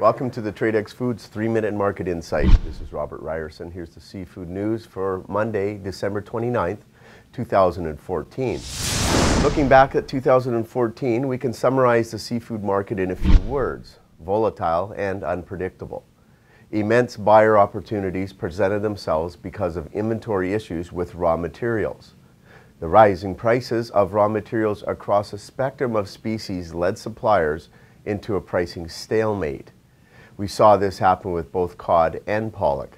Welcome to the Tradex Foods 3-Minute Market Insight. This is Robert Ryerson. Here's the seafood news for Monday, December 29th, 2014. Looking back at 2014, we can summarize the seafood market in a few words: volatile and unpredictable. Immense buyer opportunities presented themselves because of inventory issues with raw materials. The rising prices of raw materials across a spectrum of species led suppliers into a pricing stalemate. We saw this happen with both cod and pollock.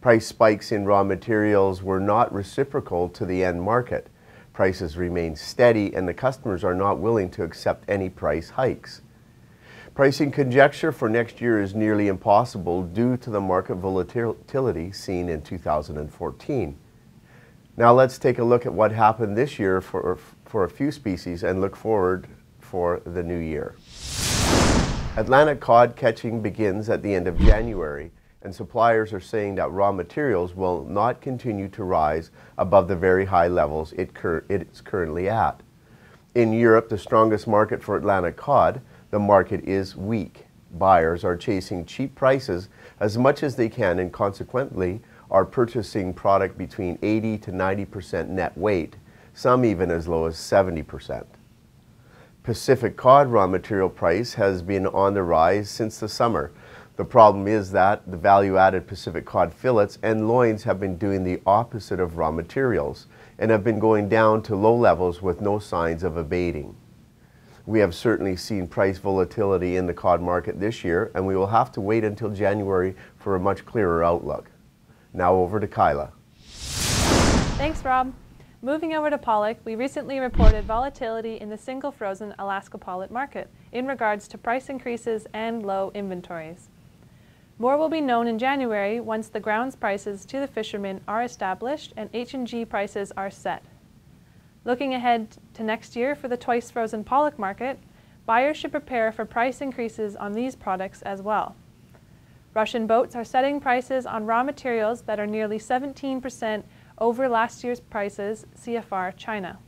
Price spikes in raw materials were not reciprocal to the end market. Prices remained steady and the customers are not willing to accept any price hikes. Pricing conjecture for next year is nearly impossible due to the market volatility seen in 2014. Now let's take a look at what happened this year for a few species and look forward for the new year. Atlantic cod catching begins at the end of January, and suppliers are saying that raw materials will not continue to rise above the very high levels it's currently at. In Europe, the strongest market for Atlantic cod, the market is weak. Buyers are chasing cheap prices as much as they can and consequently are purchasing product between 80 to 90% net weight, some even as low as 70%. Pacific cod raw material price has been on the rise since the summer. The problem is that the value-added Pacific cod fillets and loins have been doing the opposite of raw materials and have been going down to low levels with no signs of abating. We have certainly seen price volatility in the cod market this year, and we will have to wait until January for a much clearer outlook. Now over to Kyla. Thanks, Rob. Moving over to pollock, we recently reported volatility in the single frozen Alaska pollock market in regards to price increases and low inventories. More will be known in January once the grounds prices to the fishermen are established and H&G prices are set. Looking ahead to next year for the twice frozen pollock market, buyers should prepare for price increases on these products as well. Russian boats are setting prices on raw materials that are nearly 17% over last year's prices, CFR China.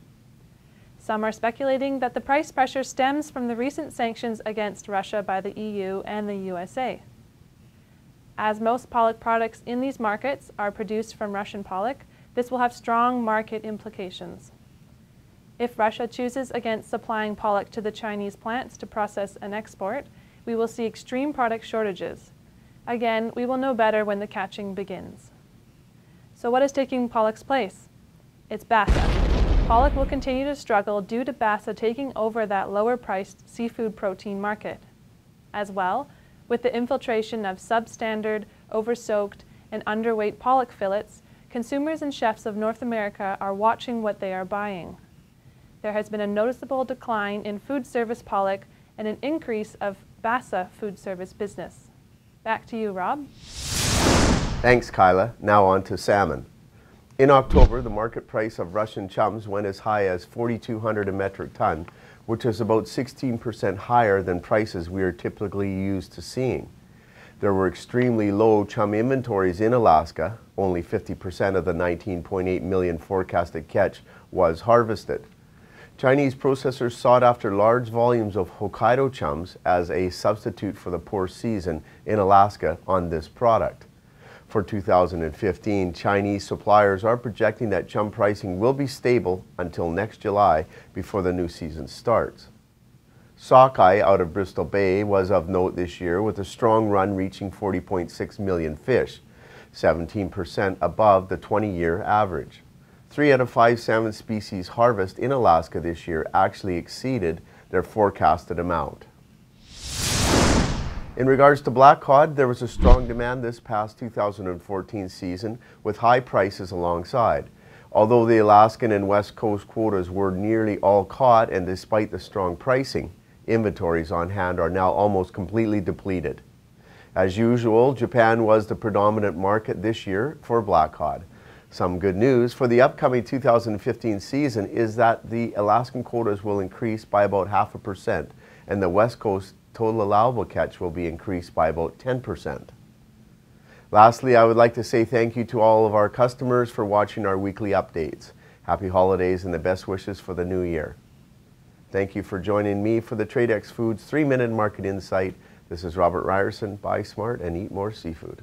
Some are speculating that the price pressure stems from the recent sanctions against Russia by the EU and the USA. As most pollock products in these markets are produced from Russian pollock, this will have strong market implications. If Russia chooses against supplying pollock to the Chinese plants to process and export, we will see extreme product shortages. Again, we will know better when the catching begins. So what is taking pollock's place? It's Basa. Pollock will continue to struggle due to Basa taking over that lower-priced seafood protein market. As well, with the infiltration of substandard, oversoaked, and underweight pollock fillets, consumers and chefs of North America are watching what they are buying. There has been a noticeable decline in food service pollock and an increase of Basa food service business. Back to you, Rob. Thanks, Kyla. Now on to salmon. In October, the market price of Russian chums went as high as $4,200 a metric ton, which is about 16% higher than prices we are typically used to seeing. There were extremely low chum inventories in Alaska. Only 50% of the 19.8 million forecasted catch was harvested. Chinese processors sought after large volumes of Hokkaido chums as a substitute for the poor season in Alaska on this product. For 2015, Chinese suppliers are projecting that chum pricing will be stable until next July before the new season starts. Sockeye out of Bristol Bay was of note this year with a strong run reaching 40.6 million fish, 17% above the 20-year average. 3 out of 5 salmon species harvest in Alaska this year actually exceeded their forecasted amount. In regards to black cod, there was a strong demand this past 2014 season with high prices alongside. Although the Alaskan and West Coast quotas were nearly all caught and despite the strong pricing, inventories on hand are now almost completely depleted. As usual, Japan was the predominant market this year for black cod. Some good news for the upcoming 2015 season is that the Alaskan quotas will increase by about 0.5% and the West Coast total allowable catch will be increased by about 10%. Lastly, I would like to say thank you to all of our customers for watching our weekly updates. Happy holidays and the best wishes for the new year. Thank you for joining me for the Tradex Foods 3-Minute Market Insight. This is Robert Ryerson. Buy smart and eat more seafood.